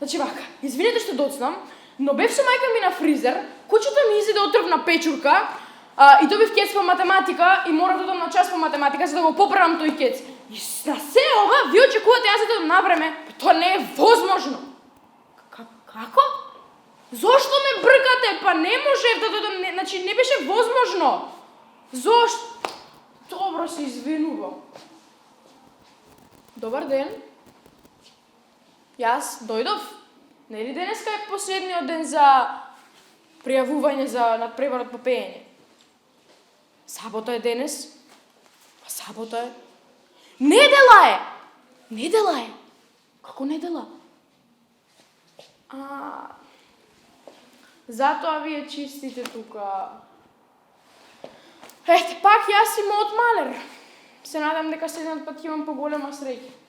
Значи вака, извинете што доцнам, но бев со мајка ми на фризер, кучето ми изеде отрвна печурка, и добив кец по математика и морав да одам на час по математика за да го поправам тој кец. И на се ова, ви очекувате јас да одам на време? Тоа не е возможно. Како? Зошто ме бркате? Па не можев да додам, значи не беше возможно. Зошто? Добро се извинувам. Добар ден. Јас дојдов. Нели денеска е последниот ден за пријавување за надпреварот по пеење? Сабота е денес? А сабота е? Недела е! Недела е! Како недела? Затоа вие чистите тука. Ете, пак јас имам од малер. Се надам дека следниот пат имам поголема среќа.